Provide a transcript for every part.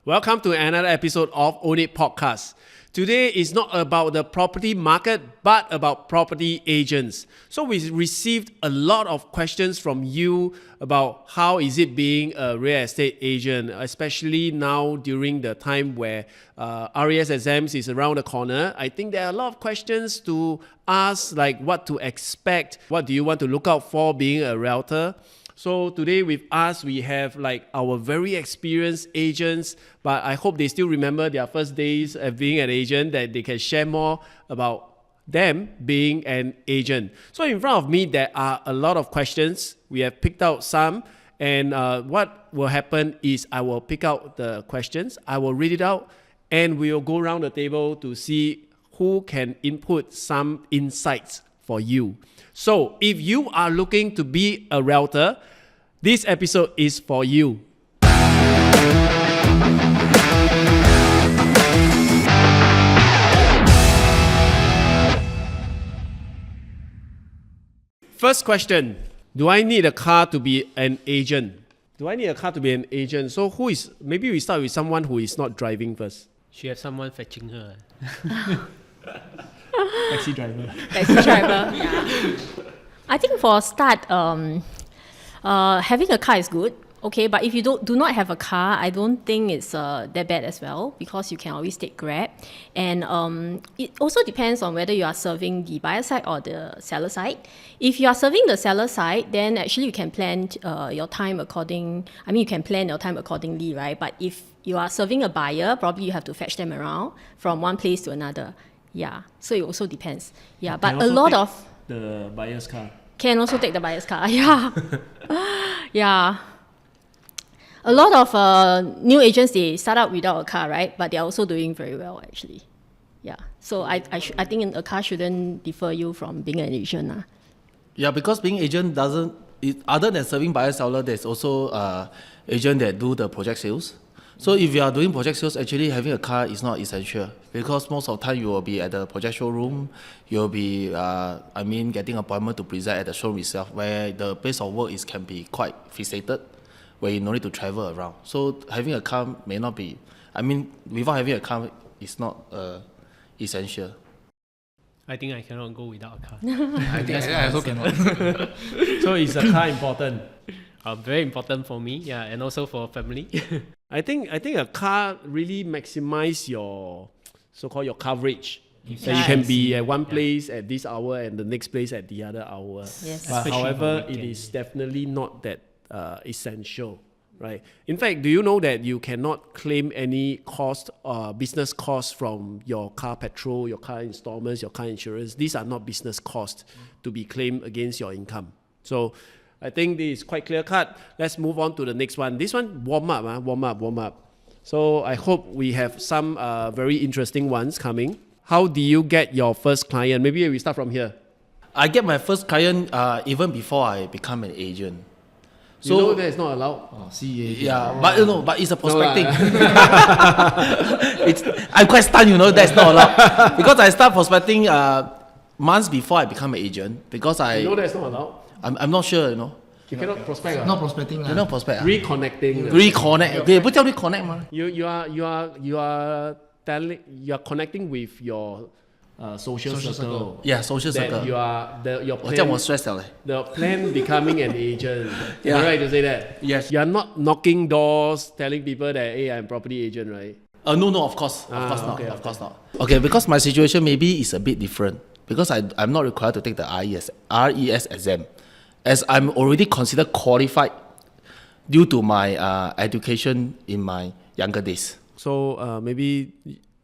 Welcome to another episode of Own It Podcast. Today is not about the property market, but about property agents. So we received a lot of questions from you about how is it being a real estate agent, especially now during the time where RES exams is around the corner. I think there are a lot of questions to ask, like what to expect, what do you want to look out for being a realtor. So today with us, we have like our very experienced agents, but I hope they still remember their first days of being an agent, that they can share more about them being an agent. So in front of me, there are a lot of questions. We have picked out some, and what will happen is I will pick out the questions, I will read it out, and we will go around the table to see who can input some insights for you. So if you are looking to be a realtor, this episode is for you. First question, do I need a car to be an agent? Do I need a car to be an agent? So maybe we start with someone who is not driving first. She have someone fetching her. Taxi driver. Yeah. I think for a start, having a car is good. Okay, but if you do not have a car, I don't think it's that bad as well, because you can always take Grab. And it also depends on whether you are serving the buyer side or the seller side. If you are serving the seller side, then actually you can plan your time accordingly, right? But if you are serving a buyer, probably you have to fetch them around from one place to another. Yeah, so it also depends. Yeah, but a lot of the buyer's car. Can also take the buyer's car. Yeah, yeah. A lot of new agents, they start out without a car, right? But they are also doing very well, actually. Yeah. So I think a car shouldn't defer you from being an agent. Yeah, because being agent other than serving buyer seller, there's also agent that do the project sales. So if you are doing project sales, actually having a car is not essential, because most of the time you will be at the project showroom, you'll be, getting appointment to present at the showroom itself, where the place of work can be quite fixated, where you no need to travel around. So having a car may not be, without having a car, it's not essential. I think I cannot go without a car. I also cannot. So is a car important? Very important for me, yeah, and also for family. I think a car really maximize your so-called your coverage. So you can be at one place at this hour and the next place at the other hour. Yes. But however, it is definitely not that essential, right? In fact, do you know that you cannot claim any cost, business costs from your car petrol, your car installments, your car insurance? These are not business costs to be claimed against your income. So I think this is quite clear cut. Let's move on to the next one. This one, warm up. So I hope we have some very interesting ones coming. How do you get your first client? Maybe we start from here. I get my first client even before I become an agent. So you know that is not allowed? But it's a prospecting. I'm quite stunned, that's not allowed. Because I start prospecting months before I become an agent. Because you know that's not allowed? I'm not sure, You cannot prospect. Not prospecting. You not prospect. Reconnecting. Reconnect. Okay, but tell me connect, man. You are connecting with your social circle. Yeah, social that circle. Your plan. 我这样我 stress 了 The plan becoming an agent. Yeah. Am I right to say that? Yes. You are not knocking doors, telling people that hey, I'm property agent, right? No, of course not. Okay, because my situation maybe is a bit different. Because I'm not required to take the RES exam, as I'm already considered qualified due to my education in my younger days. So maybe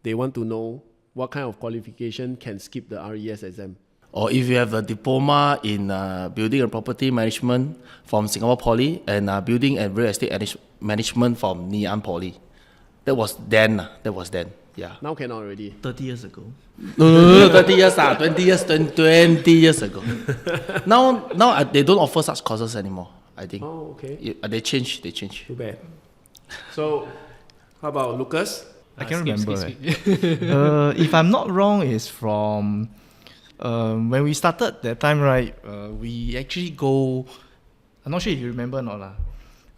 they want to know what kind of qualification can skip the RES exam. Or if you have a diploma in building and property management from Singapore Poly and building and real estate management from Ngee Poly. That was then. Yeah. Now cannot already. 30 years ago. No, 30 years, 20 years ago. Now they don't offer such courses anymore, I think. Oh, okay. They change. Too bad. So, how about Lucas? I can't remember. Skip. If I'm not wrong, it's from when we started that time, right? We actually go. I'm not sure if you remember or not.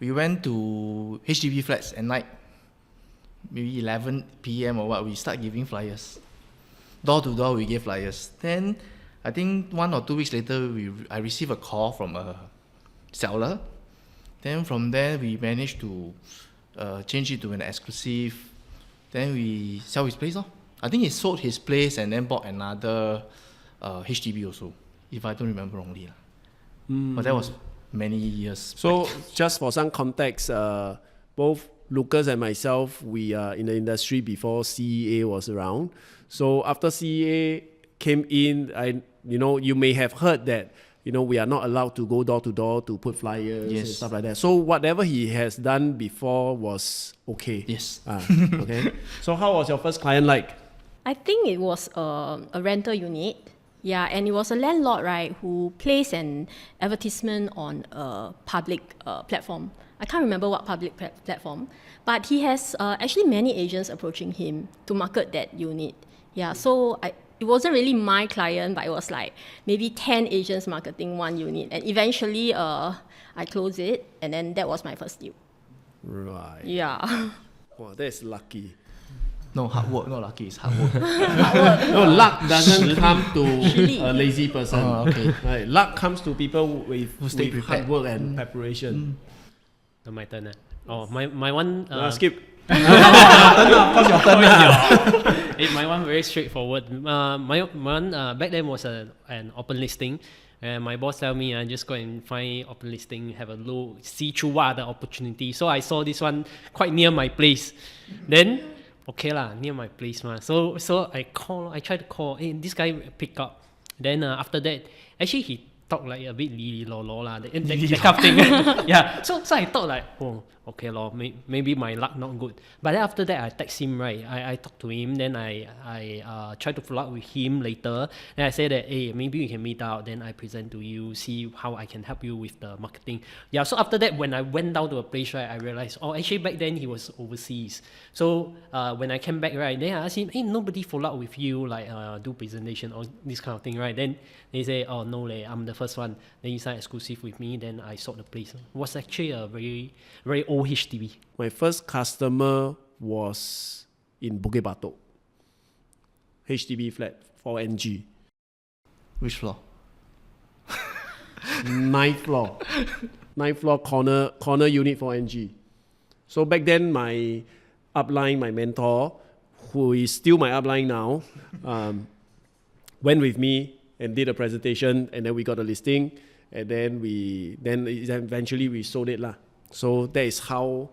We went to HDB flats at night. maybe 11 p.m. or what, we start giving flyers. Door to door, we give flyers. Then I think 1 or 2 weeks later, I received a call from a seller. Then from there, we managed to change it to an exclusive. Then we sell his place. I think he sold his place and then bought another HDB also, if I don't remember wrongly. But that was many years So back. just for some context, both Lucas and myself, we are in the industry before CEA was around. So after CEA came in, you may have heard that we are not allowed to go door to door to put flyers and stuff like that. So whatever he has done before was okay. Yes. Okay. So how was your first client like? I think it was a rental unit. Yeah, and it was a landlord, right, who placed an advertisement on a public platform. I can't remember what public platform, but he has actually many agents approaching him to market that unit. Yeah, so it wasn't really my client, but it was like maybe 10 agents marketing one unit. And eventually I closed it, and then that was my first deal. Right. Yeah. Wow, that's lucky. No, hard work, not lucky, it's hard work. No, luck doesn't come to a lazy person. Okay. Right. Luck comes to people with stay hard prepared. work and preparation. So my turn. Oh, my one. Skip. My one very straightforward. My one back then was an open listing. And my boss tell me, just go and find open listing, have a look, see through what are the opportunities. So I saw this one quite near my place. Then, okay lah, near my place ma. So I tried to call, hey, this guy pick up. Then after that, actually he talked like a bit li lo lo lah, that kind of thing. Yeah. So I thought like, oh, okay lor, maybe my luck not good. But then after that, I text him, right? I talked to him, then I tried to follow up with him later. Then I said that, hey, maybe we can meet out. Then I present to you, see how I can help you with the marketing. Yeah. So after that, when I went down to a place, right, I realized, oh, actually back then he was overseas. So when I came back, right, then I asked him, hey, nobody follow up with you, like do presentation or this kind of thing, right? Then they say, oh no, I'm the first one. Then you sign exclusive with me. Then I sold the place. It was actually a very, very old HDB. My first customer was in Bukit Batok. HDB flat 4NG. Which floor? 9th floor. 9th floor corner unit 4NG. So back then my upline, my mentor, who is still my upline now, went with me and did a presentation, and then we got a listing, and then eventually we sold it lah. So that is how,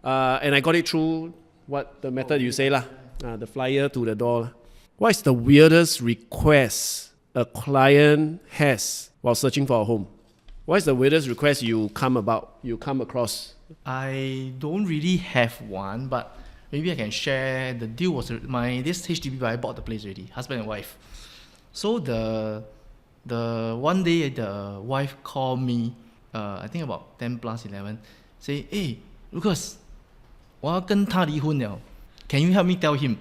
and I got it through what the method you say lah, the flyer to the door. What is the weirdest request a client has while searching for a home? What is the weirdest request you come across? I don't really have one, but maybe I can share. The deal was this HDB buyer bought the place already, husband and wife. So the one day the wife called me, I think about 10 plus 11, say, hey, Lucas, 我要跟他离婚了. Can you help me tell him?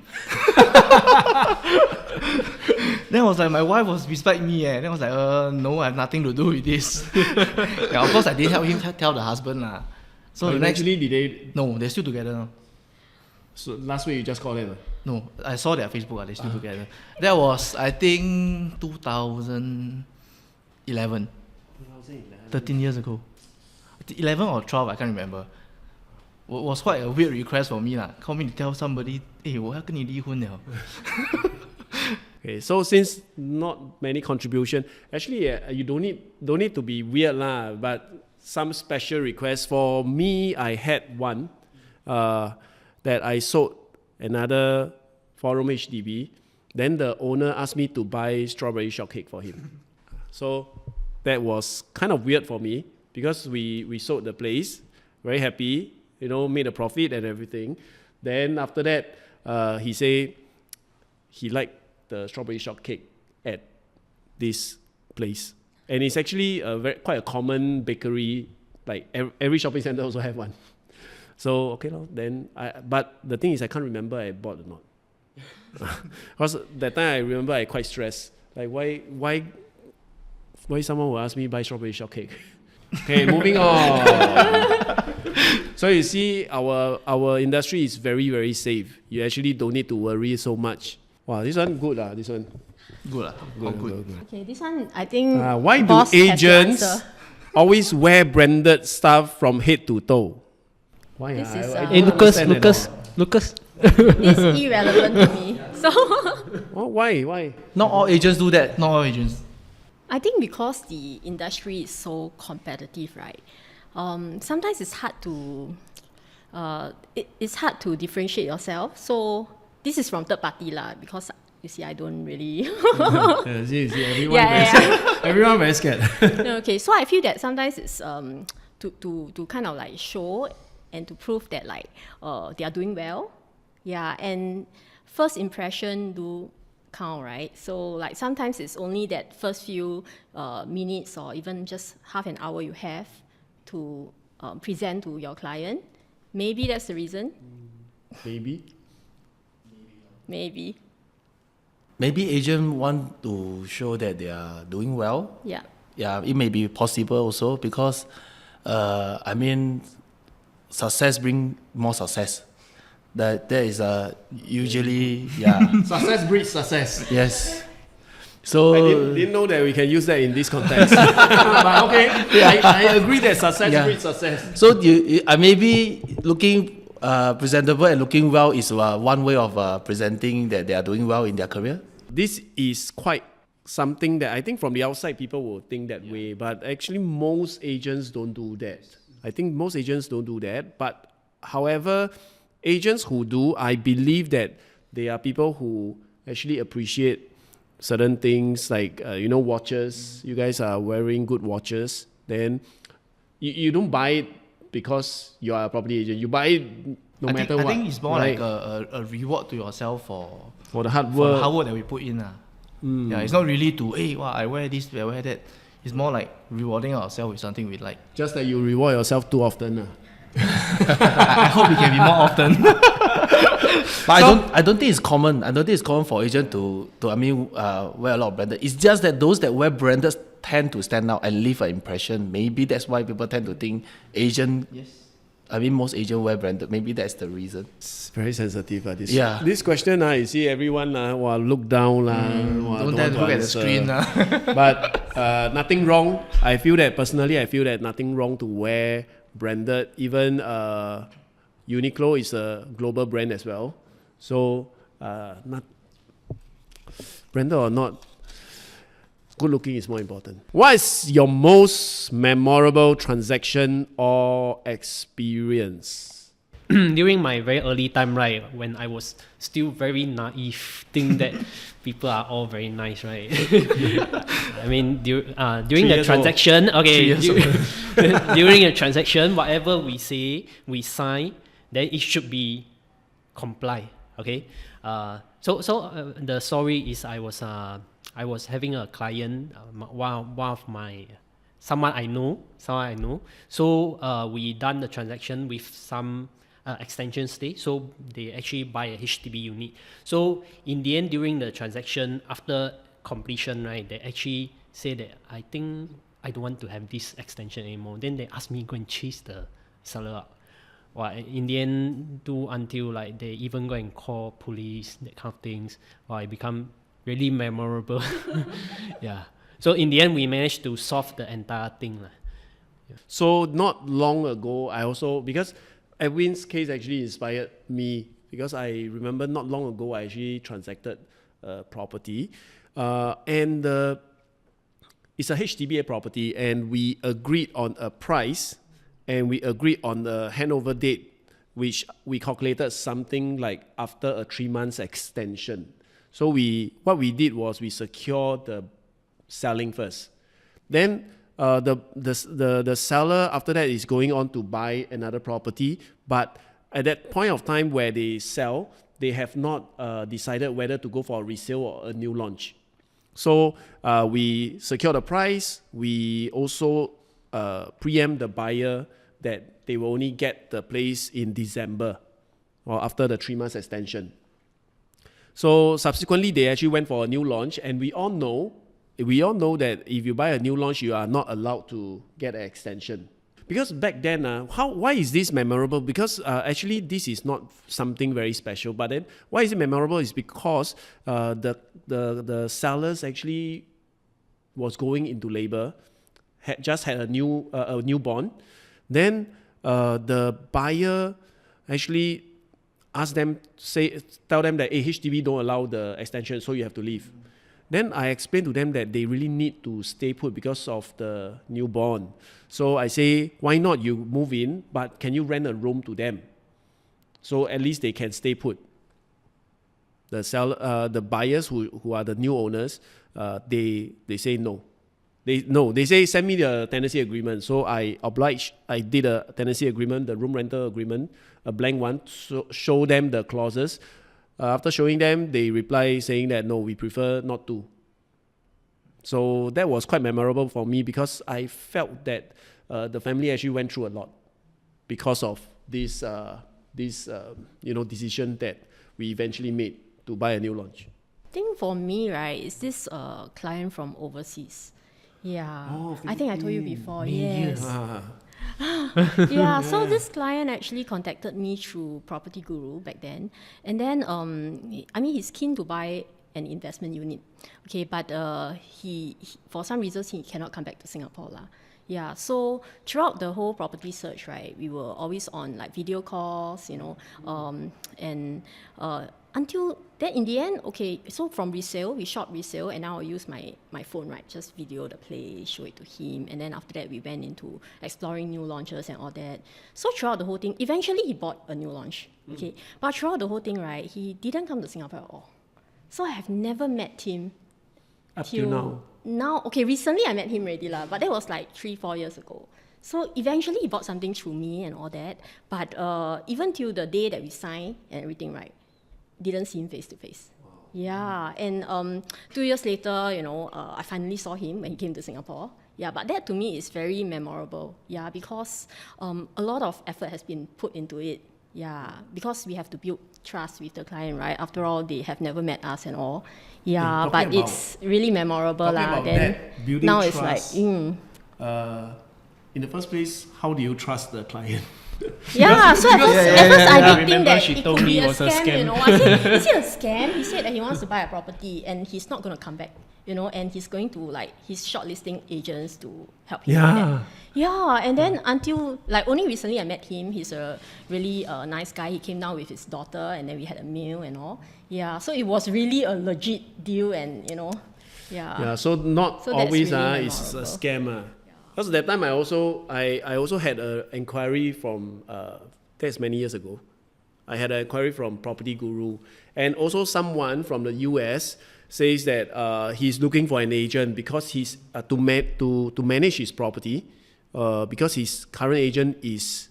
Then I was like, my wife was beside me. Then I was like, no, I have nothing to do with this. Yeah, of course I didn't help him tell the husband lah. So the next, Eventually, did they? no, they're still together now. So last week you just called them. No, I saw their Facebook. They're still together. That was, I think, 2011. 13 years ago. 11 or 12, I can't remember. It was quite a weird request for me lah. Call me to tell somebody, hey, 我要跟你离婚了. Okay, so since not many contribution, actually you don't need to be weird lah, but some special requests. For me, I had one that I sold another 4-room HDB. Then the owner asked me to buy strawberry shortcake for him. So that was kind of weird for me because we sold the place, very happy, made a profit and everything. Then after that, he said he liked the strawberry shortcake at this place. And it's actually quite a common bakery, like every shopping center also have one. So, okay, then but the thing is I can't remember I bought or not. Because that time I remember I quite stressed. Like why someone will ask me buy strawberry shortcake? Okay, moving on. So you see, our industry is very, very safe. You actually don't need to worry so much. Wow, this one good this one. Good lah. All good. Okay, this one I think Why do boss has to agents answer. always wear branded stuff from head to toe? Why? This is, I Hey, don't Lucas, understand at Lucas, all. Lucas. This is irrelevant to me. So Oh, why? Not all agents do that. Not all agents. I think because the industry is so competitive, right? Sometimes it's hard to it's hard to differentiate yourself. So this is from third party lah, because you see, I don't really. See, everyone, Yeah. everyone very scared. Okay, so I feel that sometimes it's to kind of like show and to prove that like they are doing well, yeah, and first impression do count, right? So like sometimes it's only that first few minutes or even just half an hour you have to present to your client. Maybe that's the reason. Maybe. Maybe agent want to show that they are doing well. Yeah. Yeah, it may be possible also because, I mean, success bring more success. That is usually Success breeds success. yes. So I didn't know that we can use that in this context. But okay, I agree that success Yeah. breeds success. so maybe looking presentable and looking well is one way of presenting that they are doing well in their career. This is quite something that I think from the outside people will think that way, but actually most agents don't do that. I think most agents don't do that, but however, agents who do, I believe that they are people who actually appreciate certain things like, watches. You guys are wearing good watches. Then you don't buy it because you are a property agent. You buy it no matter what. I think it's more right? like a reward to yourself for the hard for the work. hard work that we put in. Yeah, it's not really to, hey, wow, I wear this, I wear that. It's more like rewarding ourselves with something we like. Just that you reward yourself too often. I hope it can be more often. But I don't think it's common. I don't think it's common for agent to wear a lot of branded. It's just that those that wear branded tend to stand out and leave an impression. Maybe that's why people tend to think Asian. Yes. I mean, most Asian wear branded. Maybe that's the reason. It's very sensitive. This Yeah. This question, you see everyone look down. Don't dare to look at the screen. But nothing wrong. I feel that nothing wrong to wear branded. Even Uniqlo is a global brand as well. So not branded or not, good looking is more important. What is your most memorable transaction or experience? During my very early time, right, when I was still very naive, think that people are all very nice, right? I mean, during the transaction, during a transaction, whatever we say, we sign, then it should be comply. Okay. So the story is I was having a client, one of my someone I know. So we done the transaction with some extension stay. So they actually buy a HDB unit. So in the end, during the transaction, after completion, right, they actually say that I think I don't want to have this extension anymore. Then they ask me go and chase the seller up. Well, in the end, do until like they even go and call police, that kind of things. Well, it become really memorable. Yeah. So in the end, we managed to solve the entire thing. So not long ago, I also, because Edwin's case actually inspired me, because I remember not long ago, I actually transacted a property. And it's a HDB property, and we agreed on a price, and we agreed on the handover date, which we calculated something like after a 3 months extension. So what we did was we secured the selling first. Then the seller after that is going on to buy another property, but at that point of time where they sell, they have not decided whether to go for a resale or a new launch. So we secure the price. We also preempt the buyer that they will only get the place in December or after the 3 months extension. So subsequently, they actually went for a new launch, and we all know that if you buy a new launch, you are not allowed to get an extension. Because back then, why is this memorable? Because actually this is not something very special. But then why is it memorable? Is because the sellers actually was going into labor, just had a newborn. Then the buyer actually asked them, tell them that HDB don't allow the extension, so you have to leave. Then I explained to them that they really need to stay put because of the newborn. So I say, why not you move in, but can you rent a room to them? So at least they can stay put. The buyers who are the new owners, they say no. They say send me the tenancy agreement. So I did a tenancy agreement, the room rental agreement, a blank one, show them the clauses. After showing them, they reply saying that no, we prefer not to. So that was quite memorable for me because I felt that the family actually went through a lot because of this decision that we eventually made to buy a new launch. I think for me, right, is this client from overseas. Yeah, I think I told you before. Yes. Yeah, so this client actually contacted me through Property Guru back then, and then he's keen to buy an investment unit. Okay, but he for some reasons he cannot come back to Singapore lah. Yeah, so throughout the whole property search, right, we were always on like video calls, until then in the end, okay, so from resale, we shot resale, and now I use my phone, right, just video the place, show it to him, and then after that we went into exploring new launches and all that. So throughout the whole thing, eventually he bought a new launch, okay, but throughout the whole thing, right, he didn't come to Singapore at all. So I have never met him Up till now. Now, okay, recently I met him already lah, but that was like 3-4 years ago. So eventually he bought something through me and all that, but even till the day that we signed and everything, right, didn't see him face to face. Yeah, and 2 years later, I finally saw him when he came to Singapore. Yeah, but that to me is very memorable. Yeah, because a lot of effort has been put into it. Yeah, because we have to build trust with the client, right? After all, they have never met us and all. Yeah, but it's really memorable lah. Then now it's like, in the first place, how do you trust the client? Yeah, so at first I did think that she it told could me be it a was a scam, scam. I said, is it a scam? He said that he wants to buy a property and he's not going to come back, and he's going to he's shortlisting agents to help him with that. Yeah, and then until only recently I met him. He's a really nice guy. He came down with his daughter and then we had a meal and all. Yeah, so it was really a legit deal and yeah. Yeah, so not So that's always really it's a memorable. scam. Because that time I also had an inquiry from that's many years ago. I had an inquiry from Property Guru, and also someone from the US says that he's looking for an agent because he's to manage his property because his current agent is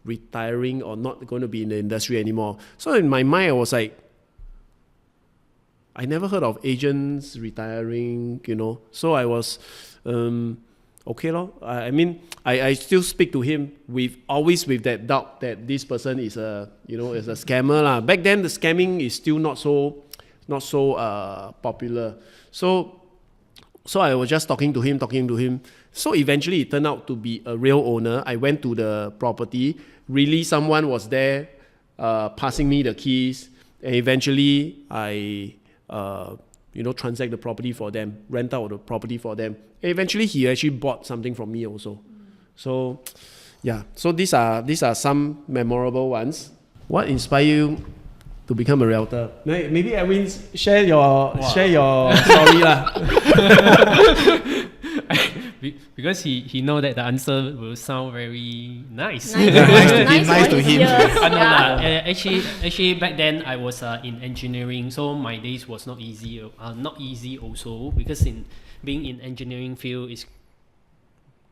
retiring or not going to be in the industry anymore. So in my mind I was like, I never heard of agents retiring, So I was okay lor. I mean, I still speak to him always with that doubt that this person is a is a scammer lah. Back then the scamming is still not so popular. So I was just talking to him. So eventually it turned out to be a real owner. I went to the property. Really, someone was there passing me the keys, and eventually I transact the property for them, rent out the property for them. And eventually, he actually bought something from me also. So, yeah. So these are some memorable ones. What inspired you to become a realtor? Maybe Edwin, share your story lah. Because he know that the answer will sound very nice. Nice to him. Actually, back then I was in engineering, so my days was not easy. Not easy also because being in engineering field is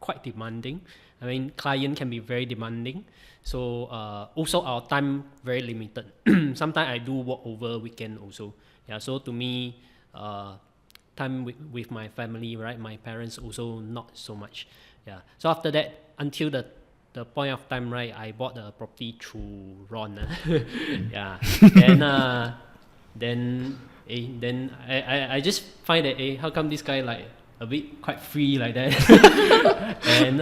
quite demanding. I mean, client can be very demanding. So also our time very limited. Sometimes I do work over weekend also. Yeah. So to me, time with my family, right? My parents also not so much. Yeah. So after that, until the point of time, right? I bought the property through Ron. Yeah. Then I just find that how come this guy a bit quite free like that. And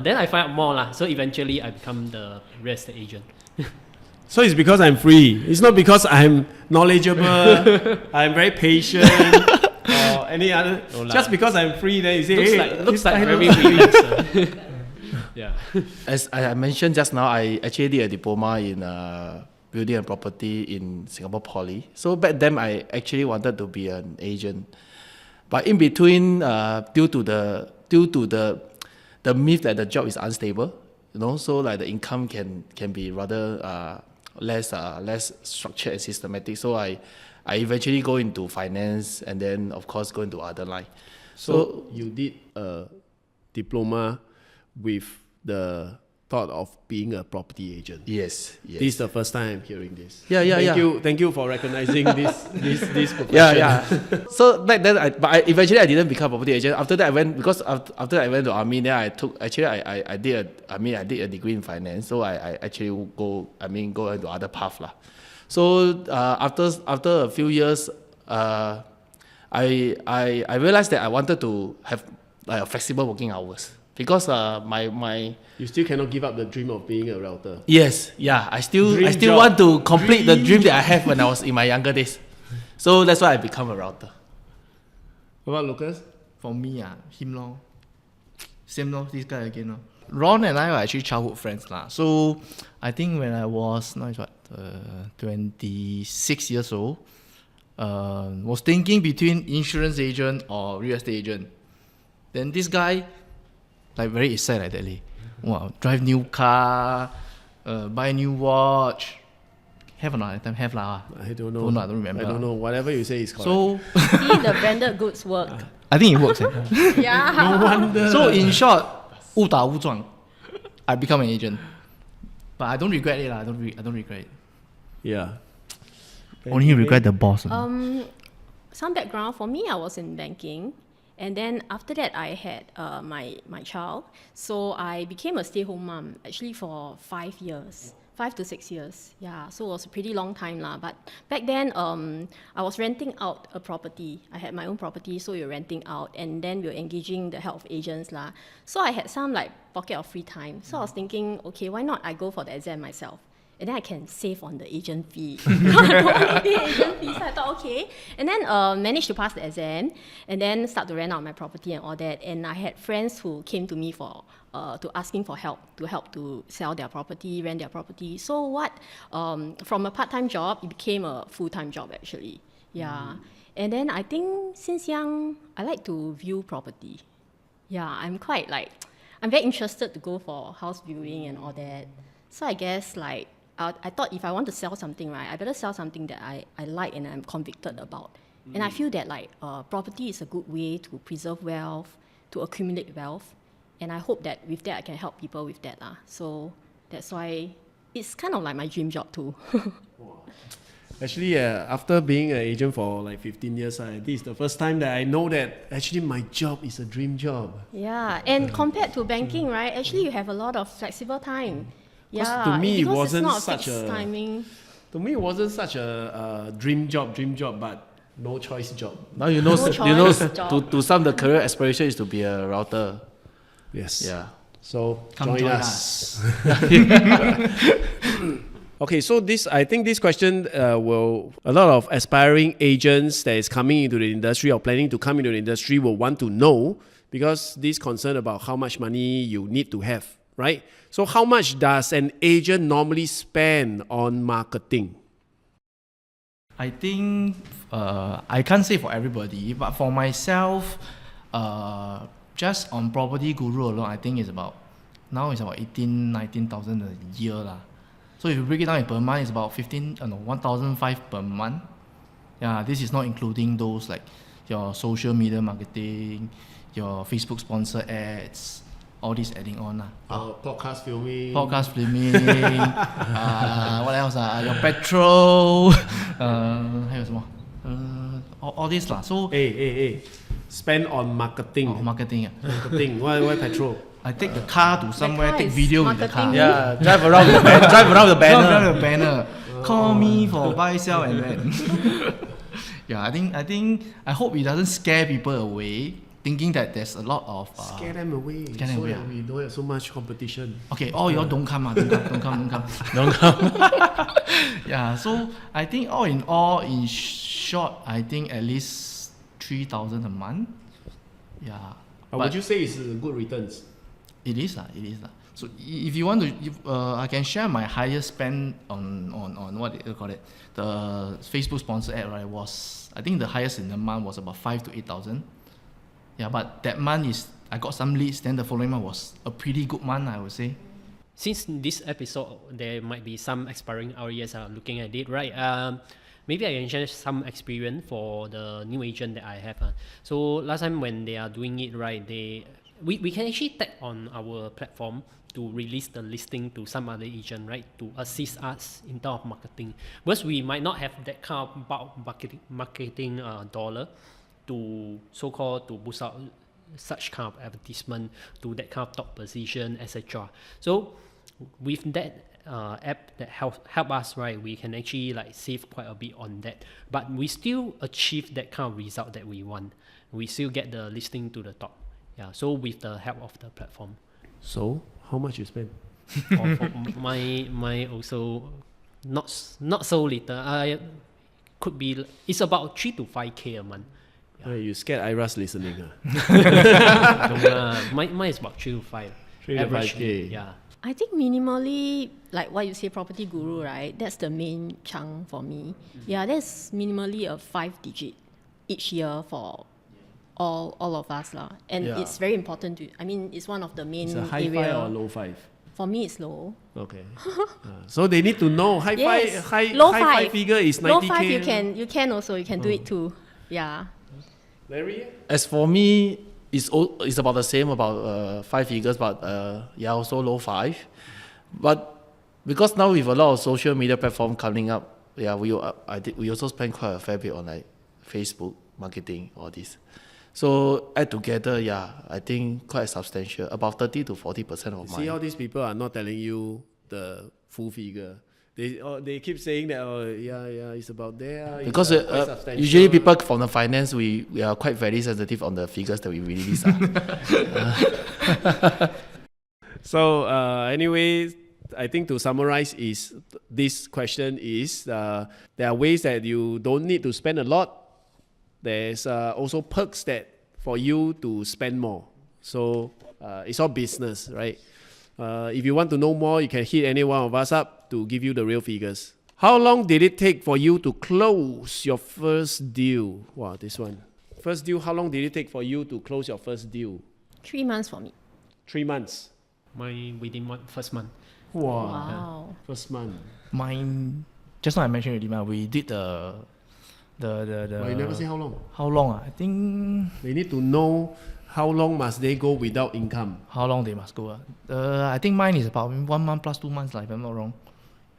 then I find out more lah. So eventually I become the real estate agent. So it's because I'm free. It's not because I'm knowledgeable, I'm very patient, or any other. No lah. Just because I'm free, then you say, hey, looks like I very know. relaxed. Yeah. As I mentioned just now, I actually did a diploma in building and property in Singapore Poly. So back then, I actually wanted to be an agent, but in between, due to the myth that the job is unstable, so like the income can be rather less structured and systematic. So I eventually go into finance and then of course go into other line. So you did a diploma with the thought of being a property agent. Yes. This is the first time I'm hearing this. Thank you for recognizing this profession. Yeah. So back then, eventually I didn't become a property agent. After that, after I went to army, then I did a degree in finance. So I actually go into other path lah. So after a few years, I realized that I wanted to have like a flexible working hours. Because my You still cannot give up the dream of being a realtor. yes, yeah, I still job. want to complete the dream that I have when I was in my younger days. So that's why I become a realtor. What about Lucas? For me, him lor. Same lor, this guy again lor. Ron and I were actually childhood friends lah. So I think when I was 26 years old, was thinking between insurance agent or real estate agent. Then this guy, like very excited like that leh. Wow, drive new car, buy new watch. Have or not? That time have lah. I don't know. I don't remember. I don't know. Whatever you say is correct. So See the branded goods work. I think it works. Yeah. no wonder. So in short, 误打误撞, I become an agent. But I don't regret it lah. I don't regret it. Yeah. Only regret the boss. Some background for me, I was in banking, and then after that I had my child, so I became a stay-home mom actually for 5 to 6 years. Yeah, so it was a pretty long time lah. But back then, I was renting out a property. I had my own property, so we were renting out, and then we were engaging the help of agents lah. So I had some like pocket of free time. So I was thinking, okay, why not I go for the exam myself? And then I can save on the agent fee. I don't want to pay agent fees. So I thought, okay. And then managed to pass the exam and then start to rent out my property and all that. And I had friends who came to me to asking for help to sell their property, rent their property. So what, from a part-time job, it became a full-time job actually. Yeah. And then I think since young, I like to view property. Yeah, I'm very interested to go for house viewing and all that. So I guess I thought if I want to sell something, right, I better sell something that I like and I'm convicted about. And I feel that property is a good way to preserve wealth, to accumulate wealth. And I hope that with that I can help people with that. So that's why it's kind of like my dream job too. Actually, after being an agent for like 15 years, this is the first time that I know that actually my job is a dream job. Yeah, and compared to banking, right, actually you have a lot of flexible time. Yeah, to me, it because wasn't it's not such fixed timing. To me, it wasn't such a dream job, but no choice job. Now No choice job. to some the career aspiration is to be a router. Yes. Yeah. So Come join join us. Okay, so I think this question will a lot of aspiring agents that is coming into the industry or planning to come into the industry will want to know, because this concern about how much money you need to have, right? So how much does an agent normally spend on marketing? I think I can't say for everybody, but for myself, just on Property Guru alone, I think it's about 19,000 a year lah. So if you break it down per month, it's about 1,500 per month. Yeah, this is not including those like your social media marketing, your Facebook sponsor ads, all this adding on lah. Podcast filming. What else? Your petrol, 还有什么? All this lah. So spend on marketing. marketing. Marketing. Why petrol? I take the car to somewhere, car take is video with the car. marketing. Yeah, drive around the banner. Drive around the banner. Call me for buy, sell, and rent. Yeah, I hope it doesn't scare people away. thinking that there's a lot of Scare them away. Scare them so away, that we don't have so much competition. okay, all y'all don't come, don't come. Don't come. Yeah, so I think all in all, in short, I think at least 3,000 a month. Yeah. Would you say it's good returns? It is lah. So if you want to, I can share my highest spend on what do you call it, the Facebook sponsor ad, right? Was, I think the highest in the month was about 5,000 to 8,000. Yeah, but that month I got some leads. Then the following month was a pretty good month, I would say. Since this episode, there might be some aspiring REs are looking at it, right? Maybe I can share some experience for the new agent that I have. So last time when they are doing it, right, we can actually tag on our platform to release the listing to some other agent, right, to assist us in terms of marketing. Because we might not have that kind of bulk marketing dollar to so-called to boost out such kind of advertisement to that kind of top position, etc. So with that app that help us, right, we can actually like save quite a bit on that, but we still achieve that kind of result that we want. We still get the listing to the top. Yeah, so with the help of the platform. So, how much you spend? Or for my also not so little. Could be, it's about 3 to 5K a month. Yeah. You scared Ira's listening? Mine is about 3 to 5. 3 to 5K. Yeah. I think minimally, like what you say, property guru, right? That's the main chunk for me. Yeah, that's minimally a 5-digit each year for all of us lah. And Yeah. it's very important to. I mean, it's one of the main It's a high area. 5 or low 5? For me, it's low. Okay. So they need to know high Yes. five, Low high five. five figure is 90K. Low 5, you can also do it too. Yeah. Larry? As for me, it's about the same, about 5 figures, but yeah, also low 5. But because now with a lot of social media platform coming up, yeah, we also spend quite a fair bit on like Facebook marketing, all this. So add together, yeah, I think quite substantial, about 30 to 40% of See, my. all these people are not telling you the full figure. They keep saying that, it's about there. It's, Because quite substantial. usually people from the finance, we are quite very sensitive on the figures that we release. So anyway, I think to summarize is this question is there are ways that you don't need to spend a lot. There's also perks that for you to spend more. So it's all business, right? If you want to know more, you can hit any one of us up to give you the real figures. How long did it take for you to close your first deal? Wow, this one. First deal, how long did it take for you to close your first deal? 3 months for me. 3 months. Mine within first month. Wow. First month. Mine, just now I mentioned already, we did the But you never say how long. how long? I think They need to know how long must they go without income. how long they must go. I think mine is about 1 month plus 2 months, if I'm not wrong.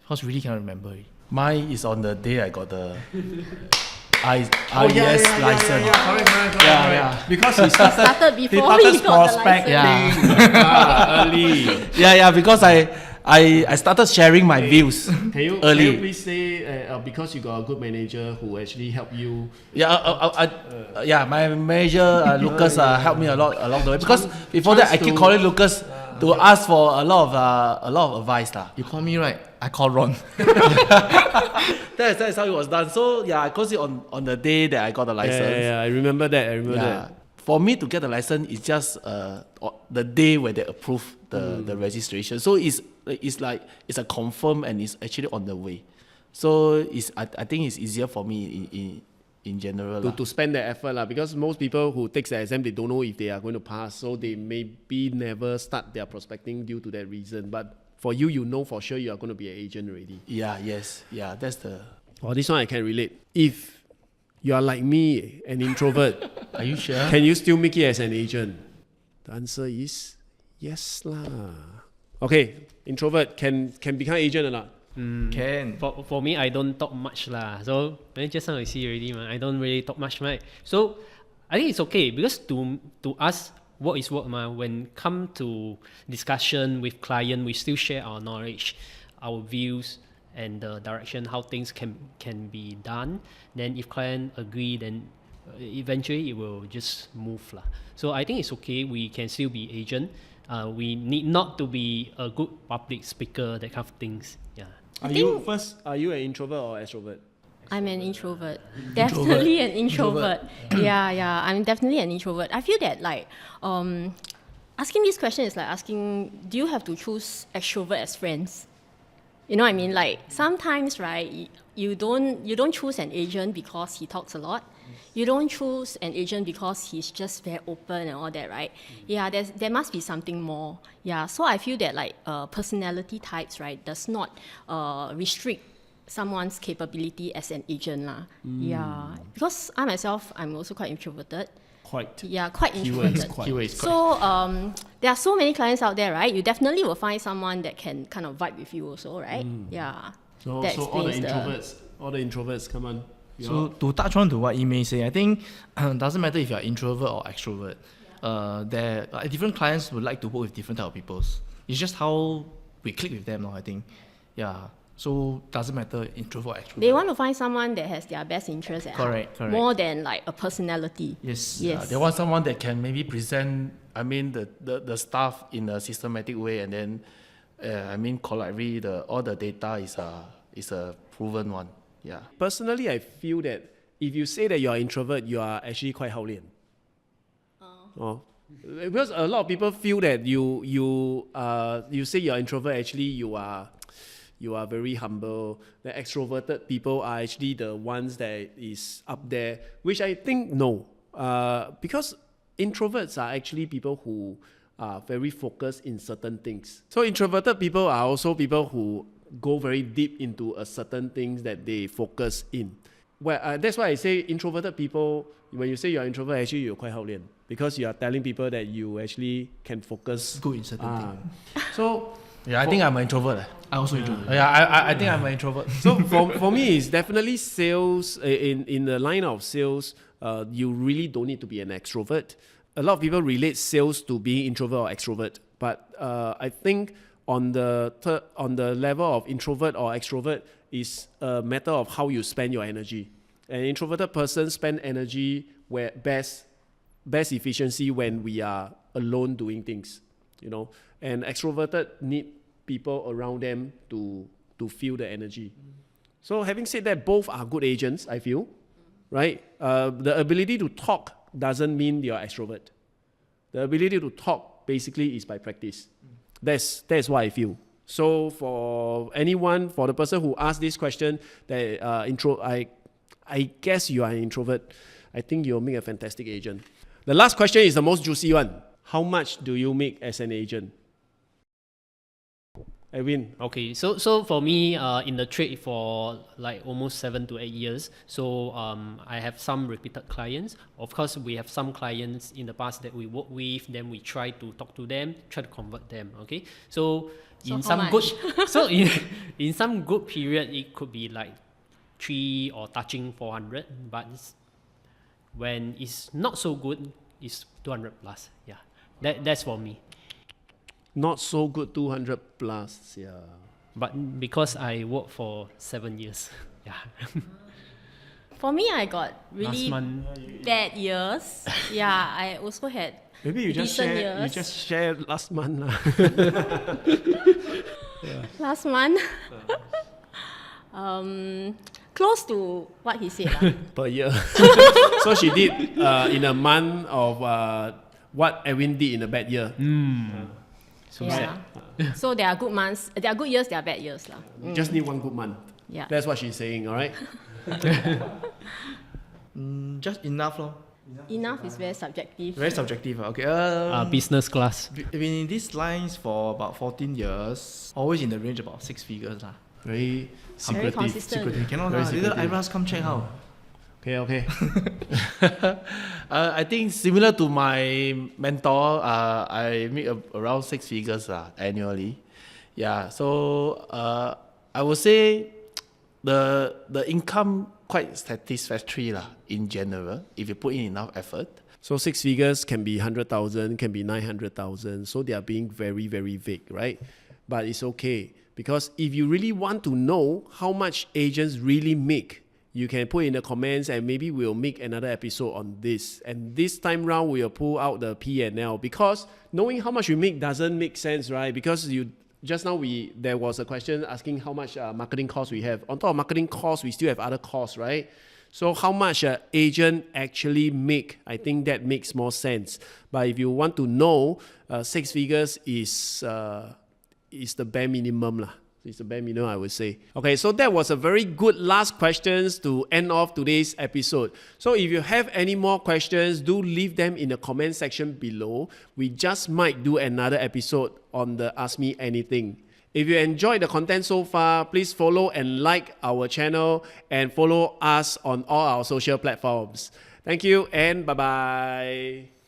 Because really cannot remember it. Mine is on the day I got the IES license. Correct. Yeah. Because he Started before he got the license. early. Yeah, because I started sharing my views Can you early. please say because you got a good manager who actually helped you? Yeah, my manager Lucas helped me a lot along the way. Because before that, I keep calling Lucas to ask for a lot of advice lah. You call me right, I call Ron. That's how it was done. So yeah, I closed it on the day that I got the license. Yeah, I remember that. For me to get the license, it's just the day where they approve the registration. So it's a confirm and it's actually on the way. So I think it's easier for me in general To spend the effort lah, because most people who takes the exam, they don't know if they are going to pass, so they maybe never start their prospecting due to that reason. But for you, you know for sure you are going to be an agent already. Yeah, that's the. Oh, this one I can relate. If you are like me, an introvert, Are you sure? can you still make it as an agent? The answer is yes lah. Okay, introvert can become agent or not? Can. For me, I don't talk much lah. So just now I see already, I don't really talk much, right? So I think it's okay because to us, work is work, when come to discussion with client, we still share our knowledge, our views, and the direction how things can be done. Then if client agree, then eventually it will just move lah. So I think it's okay. We can still be agent. We need not to be a good public speaker, that kind of things. Yeah. Are you an introvert or extrovert? I'm an introvert. Definitely an introvert. Yeah, I'm definitely an introvert. I feel that like asking this question is like asking, do you have to choose extrovert as friends? You know what I mean? Like sometimes, right, you don't choose an agent because he talks a lot. You don't choose an agent because he's just very open and all that, right? Yeah, there must be something more. Yeah, so I feel that like personality types, right, does not restrict someone's capability as an agent lah. Yeah, because I myself, I'm also quite introverted. Quite. Yeah, quite introverted. Quite. So there are so many clients out there, right? You definitely will find someone that can kind of vibe with you also, right? Yeah. So That all the explains introverts, come on. So to touch on to what you may say, I think doesn't matter if you're introvert or extrovert. There different clients would like to work with different type of people. It's just how we click with them, I think. Yeah. So doesn't matter introvert or extrovert. They want to find someone that has their best interest at Correct. more than like a personality. Yes. Yes. They want someone that can maybe present, the stuff in a systematic way, and then, collectively, all the data is a proven one. Yeah. Personally, I feel that if you say that you are introvert, you are actually quite 好脸. Because a lot of people feel that you say you're introvert, actually you are very humble. The extroverted people are actually the ones that is up there, which I think no. Because introverts are actually people who are very focused in certain things. So introverted people are also people who go very deep into a certain things that they focus in. Well, that's why I say introverted people, when you say you're introvert, actually you're quite 好脸, because you are telling people that you actually can focus. Good in certain things. So Yeah, I think I'm an introvert. I also introvert. Yeah, I think I'm an introvert. So for me, it's definitely sales. In the line of sales, you really don't need to be an extrovert. A lot of people relate sales to being introvert or extrovert, but I think on the level of introvert or extrovert is a matter of how you spend your energy. An introverted person spend energy where best efficiency when we are alone doing things, and extroverted need people around them to feel the energy. So having said that, both are good agents, I feel, right? The ability to talk doesn't mean you're extrovert. The ability to talk basically is by practice. That's what I feel. So for the person who asked this question, that I guess you are an introvert. I think you'll make a fantastic agent. The last question is the most juicy one. How much do you make as an agent? Edwin. Okay, so for me, in the trade for like almost 7 to 8 years, so I have some repeated clients. Of course, we have some clients in the past that we work with, then we try to talk to them, try to convert them. Okay, so in some good period, it could be like 3 or touching 400, but when it's not so good, it's 200 plus. Yeah, that's for me. Not so good, 200 plus, yeah. But because I worked for 7 years, yeah. For me, I got really Last month, bad years. Yeah, I also had Maybe you just decent years. share last month lah. Last month. Close to what he said. Per year. So she did in a month of what Edwin did in a bad year. so Yeah. sad. So there are good months, there are good years, there are bad years. Just need one good month. Yeah. That's what she's saying, all right? Just enough, lor. Enough is very subjective. Very subjective. Okay. Business class. I've been in these lines for about 14 years. Always in the range about 6 figures lah. Very Very secretive. consistent. Cannot Very lah. Later secretive. Iras come check how. Okay. I think similar to my mentor, I make around 6 figures annually. Yeah, so I would say the income quite satisfactory in general if you put in enough effort. So 6 figures can be 100,000, can be 900,000. So they are being very, very vague, right? But it's okay, because if you really want to know how much agents really make, you can put in the comments, and maybe we'll make another episode on this. And this time round, we'll pull out the P&L, because knowing how much you make doesn't make sense, right? Because just now there was a question asking how much marketing costs we have. On top of marketing costs, we still have other costs, right? So how much an agent actually make, I think that makes more sense. But if you want to know, 6 figures is the bare minimum lah. It's the bare minimum, I would say. Okay, so that was a very good last questions to end off today's episode. So if you have any more questions, do leave them in the comment section below. We just might do another episode on the Ask Me Anything. If you enjoyed the content so far, please follow and like our channel and follow us on all our social platforms. Thank you and bye-bye.